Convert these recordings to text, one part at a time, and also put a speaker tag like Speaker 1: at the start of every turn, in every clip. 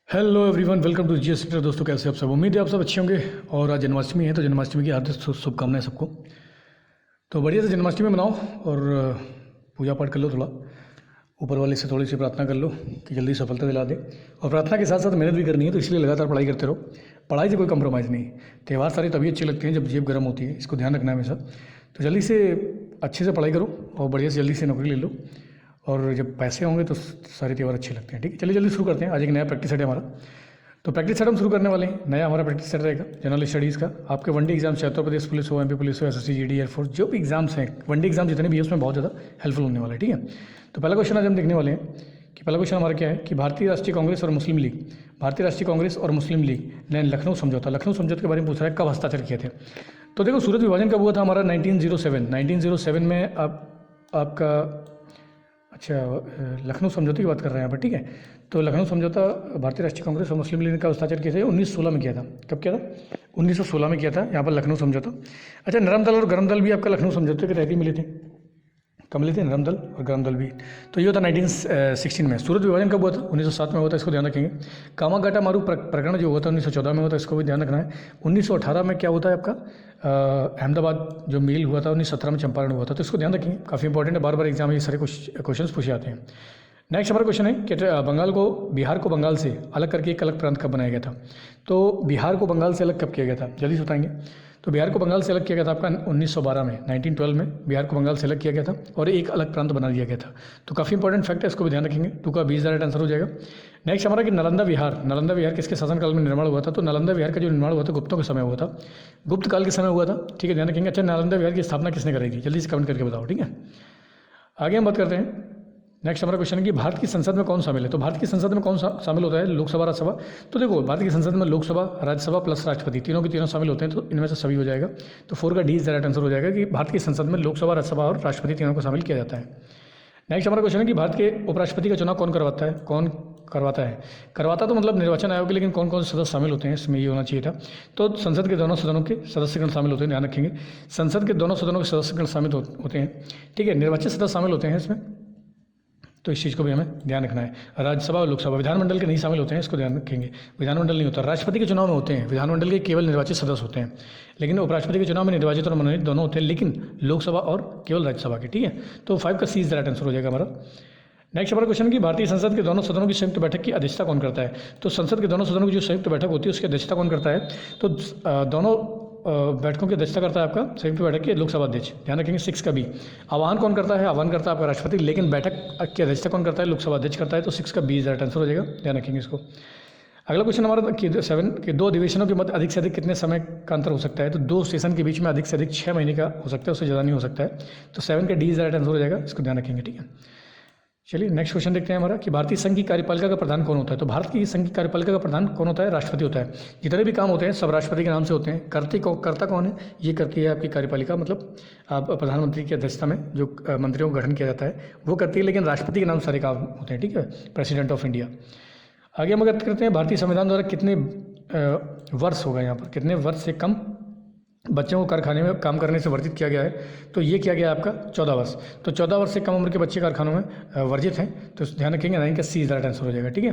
Speaker 1: Hello everyone, welcome to GS centre. दोस्तों, कैसे आप सब? उम्मीद है आप सब अच्छे होंगे। और आज जन्माष्टमी है, तो जन्माष्टमी की हार्दिक शुभकामनाएं सबको। तो बढ़िया से जन्माष्टमी मनाओ और पूजा पाठ कर लो, थोड़ा ऊपर वाले से थोड़ी सी प्रार्थना कर लो कि जल्दी सफलता दिला दे। और प्रार्थना के साथ साथ मेहनत भी करनी है, तो इसलिए लगातार पढ़ाई करते रहो। पढ़ाई से कोई कंप्रोमाइज़ नहीं। त्यौहार सारे तभी अच्छे लगते हैं जब जेब गर्म होती है, इसको ध्यान रखना है हमेशा। तो जल्दी से अच्छे से पढ़ाई करो और बढ़िया से जल्दी से नौकरी ले लो। और जब पैसे होंगे तो सारे त्यौहार अच्छे लगते हैं। ठीक है, चलिए जल्दी शुरू करते हैं। आज एक नया प्रैक्टिस सेट है हमारा। तो प्रैक्टिस सेट हम शुरू करने वाले हैं। नया हमारा प्रैक्टिस सेट रहेगा जनरल स्टडीज़ का। आपके वनडे एग्जाम चाहे उत्तर प्रदेश पुलिस हो, एमपी पुलिस हो, एसएससी, जीडी, एयरफोर्स, जो भी एग्जाम्स हैं, वनडे एग्जाम जितने भी है उसमें बहुत ज़्यादा हेल्पफुल होने वाला है। ठीक है, तो पहला क्वेश्चन आज हम देखने वाले हैं कि पहला क्वेश्चन हमारा क्या है कि भारतीय राष्ट्रीय कांग्रेस और मुस्लिम लीग, भारतीय राष्ट्रीय कांग्रेस और मुस्लिम लीग ने लखनऊ समझौते के बारे में पूछ रहा है, कब हस्ताक्षर किए थे। तो देखो, सूरत विभाजन कब हुआ था हमारा? 1907 में। आपका अच्छा, लखनऊ समझौते की बात कर रहे हैं यहाँ पर। ठीक है, तो लखनऊ समझौता भारतीय राष्ट्रीय कांग्रेस और मुस्लिम लीग का हस्ताक्षर किए थे 1916 में किया था। कब किया था? 1916 में किया था यहाँ पर लखनऊ समझौता। अच्छा, नरम दल और गरम दल भी आपका लखनऊ समझौते के तहत ही मिले थे। कब मिले थे? नरम दल और गरम दल भी। तो ये होता 1916 में। सूरत विभाजन कब हुआ था? 1907 में हुआ था, इसको ध्यान रखेंगे। कामागाटा मारू प्रकरण जो हुआ था 1914 में हुआ था, इसको भी ध्यान रखना है। 1918 में क्या होता है आपका? अहमदाबाद जो मेल हुआ था 1917 में चंपारण हुआ था, तो इसको ध्यान रखेंगे, काफ़ी इंपॉर्टेंट है। बार बार एग्जाम में ये सारे क्वेश्चन पूछे जाते हैं। नेक्स्ट हमारा क्वेश्चन है कि बिहार को बंगाल से अलग करके एक अलग प्रांत कब बनाया गया था? तो बिहार को बंगाल से अलग कब किया गया था? जल्दी से बताएंगे। तो बिहार को बंगाल से अलग किया गया था आपका 1912 में, 1912 में बिहार को बंगाल से अलग किया गया था और एक अलग प्रांत बना दिया गया था। तो काफ़ी इंपॉर्टेंट फैक्ट है, इसको भी ध्यान रखेंगे। 2 का 20 राइट आंसर हो जाएगा। नेक्स्ट हमारा कि नालंदा विहार किसके शासनकाल में निर्माण हुआ था? तो नालंदा विहार का जो निर्माण हुआ था गुप्तों के समय हुआ था, गुप्त काल के समय हुआ था। ठीक है, ध्यान रखेंगे। अच्छा, नालंदा विहार की स्थापना किसने कराई थी? जल्दी से कमेंट करके बताओ। ठीक है, आगे हम बात करते हैं। नेक्स्ट हमारा क्वेश्चन है कि भारत की संसद में कौन शामिल है? तो भारत की संसद में कौन शामिल होता है? लोकसभा, राज्यसभा। तो देखो, भारत की संसद में लोकसभा, राज्यसभा प्लस राष्ट्रपति, तीनों के तीनों शामिल होते हैं, तो इनमें से सभी हो जाएगा। तो 4 का डी इज राइट आंसर हो जाएगा कि भारत की संसद में लोकसभा, राज्यसभा और राष्ट्रपति तीनों को शामिल किया जाता है। नेक्स्ट हमारा क्वेश्चन है कि भारत के उपराष्ट्रपति का चुनाव कौन करवाता है? करवाता तो मतलब निर्वाचन आयोग के, लेकिन कौन कौन से सदस्य शामिल होते हैं इसमें, ये होना चाहिए था। तो संसद के दोनों सदनों के सदस्यगण शामिल होते हैं, ध्यान रखेंगे। संसद के दोनों सदनों के सदस्यगण शामिल होते हैं। ठीक है, निर्वाचित सदस्य शामिल होते हैं इसमें, तो इस चीज़ को भी हमें ध्यान रखना है। राज्यसभा और लोकसभा, विधानमंडल के नहीं शामिल होते हैं, इसको ध्यान रखेंगे। विधानमंडल नहीं होता। राष्ट्रपति के चुनाव में होते हैं, विधानमंडल के केवल निर्वाचित सदस्य होते हैं, लेकिन उपराष्ट्रपति के चुनाव में निर्वाचित और मनोनीत दोनों होते हैं, लेकिन लोकसभा और केवल राज्यसभा के। ठीक है, तो 5 का सी इज राइट आंसर हो जाएगा हमारा। नेक्स्ट हमारा क्वेश्चन कि भारतीय संसद के दोनों सदनों की संयुक्त बैठक की अध्यक्षता कौन करता है? तो संसद के दोनों सदनों की जो संयुक्त बैठक होती है उसकी अध्यक्षता कौन करता है? तो दोनों बैठकों की अध्यक्षता करता है आपका संयुक्त बैठक के लोकसभा अध्यक्ष, ध्यान रखेंगे। 6 का बी। आह्वान कौन करता है? आह्वान करता है आपका राष्ट्रपति, लेकिन बैठक की अध्यक्षता कौन करता है? लोकसभा अध्यक्ष करता है, तो 6 का बी राइट आंसर हो जाएगा, ध्यान रखेंगे इसको। अगला क्वेश्चन हमारा कि 7 के 2 अधिवेशनों के मध्य अधिक से अधिक कितने समय का अंतर हो सकता है? तो 2 सेशन के बीच में अधिक से अधिक 6 महीने का हो सकता है, उससे ज़्यादा नहीं हो सकता है। तो 7 का डी राइट आंसर हो जाएगा, इसको ध्यान रखेंगे। ठीक है, चलिए नेक्स्ट क्वेश्चन देखते हैं हमारा कि भारतीय संघ की कार्यपालिका का प्रधान कौन होता है? तो भारत की संघ की कार्यपालिका का प्रधान कौन होता है? राष्ट्रपति होता है। जितने भी काम होते हैं सब राष्ट्रपति के नाम से होते हैं। करता कौन है? ये करती है आपकी कार्यपालिका, मतलब आप प्रधानमंत्री की अध्यक्षता में जो मंत्रियों का गठन किया जाता है वो करती है, लेकिन राष्ट्रपति के नाम सारे काम होते हैं। ठीक है, प्रेसिडेंट ऑफ इंडिया। आगे हम बात करते हैं भारतीय संविधान द्वारा कितने वर्ष होगा यहाँ पर, कितने वर्ष से कम बच्चों को कारखाने में काम करने से वर्जित किया गया है? तो ये किया गया आपका 14 वर्ष। तो 14 वर्ष से कम उम्र के बच्चे कारखानों में वर्जित हैं, तो ध्यान रखेंगे। 9 का सी राइट आंसर हो जाएगा। ठीक है,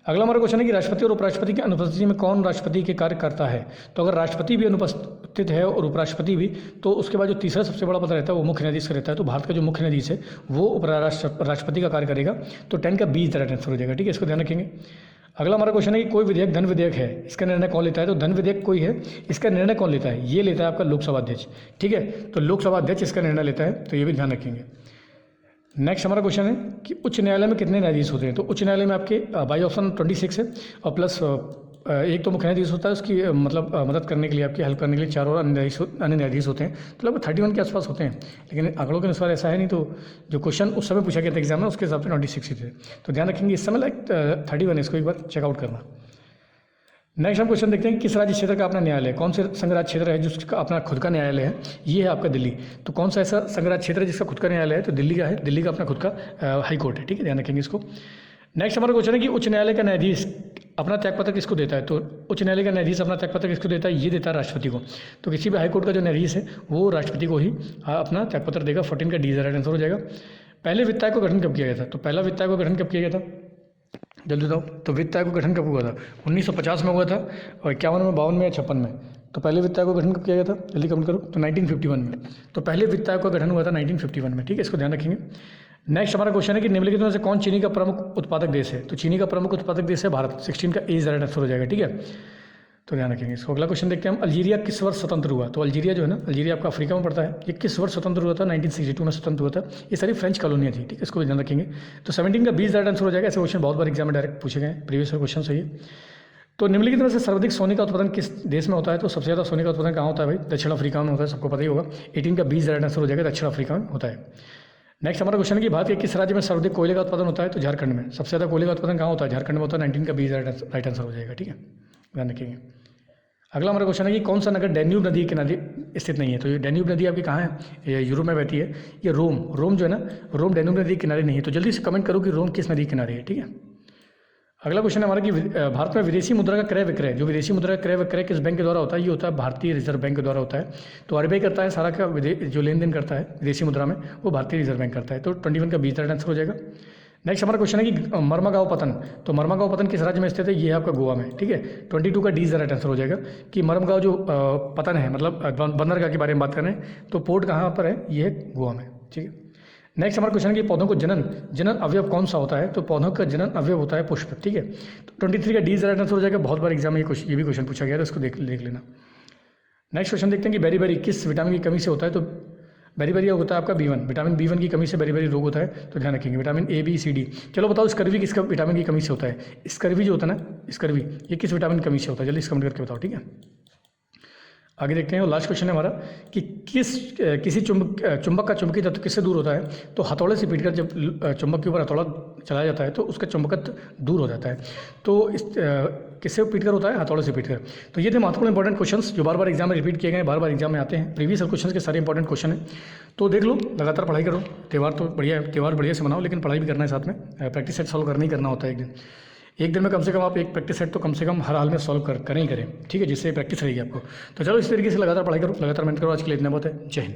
Speaker 1: अगला हमारा क्वेश्चन है कि राष्ट्रपति और उपराष्ट्रपति की अनुपस्थिति में कौन राष्ट्रपति के कार्य करता है? तो अगर राष्ट्रपति भी अनुपस्थित है और उपराष्ट्रपति भी, तो उसके बाद जो तीसरा सबसे बड़ा पद रहता है वो मुख्य न्यायाधीश का रहता है। तो भारत का जो मुख्य न्यायाधीश है वो राष्ट्रपति का कार्य करेगा, तो 10 का बी राइट आंसर हो जाएगा। ठीक है, इसको ध्यान रखेंगे। अगला हमारा क्वेश्चन है कि कोई विधेयक धन विधेयक है, इसका निर्णय कौन लेता है? तो धन विधेयक कोई है, इसका निर्णय कौन लेता है? ये लेता है आपका लोकसभा अध्यक्ष। ठीक है, तो लोकसभा अध्यक्ष इसका निर्णय लेता है, तो ये भी ध्यान रखेंगे। नेक्स्ट हमारा क्वेश्चन है कि उच्च न्यायालय में कितने न्यायाधीश होते हैं? तो उच्च न्यायालय में आपके बाई ऑप्शन 26 है और प्लस एक तो मुख्य न्यायाधीश होता है, उसकी मतलब मदद करने के लिए, आपकी हेल्प करने के लिए 4 और अन्य न्यायाधीश होते हैं, तो लगभग 31 के आसपास होते हैं, लेकिन आंकड़ों के अनुसार ऐसा है नहीं। तो जो क्वेश्चन उस समय पूछा गया था एग्जाम में उसके हिसाब से 26 ही थे, तो ध्यान रखेंगे। इस समय लाइक 31 इसको एक बार चेकआउट करना। नेक्स्ट हम क्वेश्चन देखते हैं किस राज्य क्षेत्र का अपना न्यायालय है? कौन से संघ राज्य क्षेत्र है जिसका अपना खुद का न्यायालय है? ये है आपका दिल्ली। तो कौन सा ऐसा संघ राज्य क्षेत्र है जिसका खुद का न्यायालय है? तो दिल्ली का है, दिल्ली का अपना खुद का हाई कोर्ट है। ठीक है, ध्यान रखेंगे इसको। नेक्स्ट हमारा क्वेश्चन है कि उच्च न्यायालय का न्यायाधीश अपना त्यागपत्र किसको देता है? तो उच्च न्यायालय का न्यायाधीश अपना त्यागपत्र किसको देता है? ये देता है राष्ट्रपति को। तो किसी भी हाईकोर्ट का जो न्यायाधीश है वो राष्ट्रपति को ही अपना त्यागपत्र देगा। 14 का डी राइट आंसर हो जाएगा। पहले वित्त आयोग का गठन कब किया गया था? तो पहला वित्त आयोग का गठन कब किया गया था? जल्दी बताओ। तो वित्त आयोग का गठन कब हुआ था? 1950 में हुआ था, और 51 में, 52 में या 56 में? तो पहले वित्त आयोग का गठन कब किया गया था? जल्दी कमेंट करो। तो 1951 में। तो पहले वित्त आयोग का गठन हुआ था 1951 में, ठीक है, इसको ध्यान रखेंगे। नेक्स्ट हमारा क्वेश्चन है कि निम्नलिखित में से कौन चीनी का प्रमुख उत्पादक देश है? तो चीनी का प्रमुख उत्पादक देश है भारत। 16 का ए ज़रा आंसर हो जाएगा, ठीक है, तो ध्यान रखेंगे इसको। अगला क्वेश्चन देखते हैं हम। अल्जीरिया किस वर्ष स्वतंत्र हुआ? तो अल्जीरिया जो है ना, अल्जीरिया आपका अफ्रीका में पड़ता है, ये किस वर्ष स्वतंत्र हुआ था? 1962 में स्वतंत्र हुआ था। ये सारी फ्रेंच कॉलोनियाँ थी, ठीक है, इसको भी ध्यान रखेंगे। तो 17 का 20 आंसर हो जाएगा। ऐसे क्वेश्चन बहुत बार एग्जाम में डायरेक्ट पूछे गए, प्रीवियस क्वेश्चन सही है। तो निम्नलिखित में से सर्वाधिक सोने का उत्पादन किस देश में होता है? तो सबसे ज़्यादा सोने का उत्पादन कहाँ होता है भाई? दक्षिण अफ्रीका में होता है, सबको पता ही होगा। 18 का 20 आंसर हो जाएगा, दक्षिण अफ्रीका में होता है। नेक्स्ट हमारा क्वेश्चन है कि भारत के किस राज्य में सर्वाधिक कोयले का उत्पादन होता है? तो झारखंड में। सबसे ज़्यादा कोयले का उत्पादन कहाँ होता है? झारखंड में होता है। 19 का 20 राइट आंसर हो जाएगा, ठीक है, ध्यान रखेंगे। अगला हमारा क्वेश्चन है कि कौन सा नगर डैन्यूब नदी के किनारे स्थित नहीं है? तो ये डैन्यूब नदी आपकी कहाँ है? ये यूरोप में बहती है। ये रोम जो है ना, रोम डैन्यूब नदी के किनारे नहीं है। तो जल्दी से कमेंट करो कि रोम किस नदी के किनारे है, ठीक है। अगला क्वेश्चन है हमारा कि भारत में विदेशी मुद्रा का क्रय विक्रय, जो विदेशी मुद्रा का क्रय विक्रय किस बैंक के द्वारा होता है? ये होता है भारतीय रिजर्व बैंक के द्वारा होता है। तो आरबीआई करता है सारा का जो लेन देन करता है विदेशी मुद्रा में, वो भारतीय रिजर्व बैंक करता है। तो 21 का 20 आंसर हो जाएगा। नेक्स्ट हमारा क्वेश्चन है कि मर्मागांव पतन, तो मर्मागांव पतन किस राज्य में स्थित है? ये है आपका गोवा में, ठीक है। 22 का 20 राइट आंसर हो जाएगा कि मर्मगांव जो पतन है, मतलब बंदरगाह के बारे में बात कर रहे हैं, तो पोर्ट कहाँ पर है? ये है गोवा में, ठीक है। नेक्स्ट हमारा क्वेश्चन है कि पौधों को जनन अवयव कौन सा होता है? तो पौधों का जनन अवयव होता है पुष्प, ठीक है। तो 23 का 20 राइट आंसर हो जाएगा। बहुत बार एग्जाम में ये भी क्वेश्चन पूछा गया है, तो इसको देख लेना। नेक्स्ट क्वेश्चन देखते हैं कि बेरी किस विटामिन की कमी से होता है? तो बेरी होता है आपका B1, विटामिन B1 की कमी से बेरी रोग होता है, तो ध्यान रखेंगे। Vitamin A B C D। चलो बताओ स्कर्वी किस विटामिन की कमी से होता है? स्कर्वी जो होता है ना, स्कर्वी, ये किस विटामिन की कमी से होता है? जल्दी इस कमेंट करके बताओ, ठीक है। आगे देखते हैं, और लास्ट क्वेश्चन है हमारा कि किसी चुंबक का चुंबकीय तत्व किससे दूर होता है? तो हथौड़े से पीटकर जब चुंबक के ऊपर हथौड़ा चलाया जाता है तो उसका चुंबकत्व दूर हो जाता है। तो इस किससे पीटकर होता है? हथौड़े से पीटकर। तो ये थे महत्वपूर्ण इंपॉर्टेंट क्वेश्चंस जो बार बार एग्जाम में रिपीट किए गए, बार बार एग्जाम में आते हैं। प्रीवियस क्वेश्चन के सारे इंपॉर्टेंट क्वेश्चन हैं, तो देख लो, लगातार पढ़ाई करो। त्यौहार तो बढ़िया से मनाओ, लेकिन पढ़ाई भी करना है साथ में। प्रैक्टिस सेट सॉल्व करना ही करना होता है एक दिन में कम से कम आप एक प्रैक्टिस सेट तो कम से कम हर हाल में सॉल्व करें ही करें, ठीक है, जिससे प्रैक्टिस रहेगी आपको। तो चलो इस तरीके से लगातार पढ़ाई करो, लगातार मेहनत करो। आज के लिए इतना बहुत है। जय हिंद।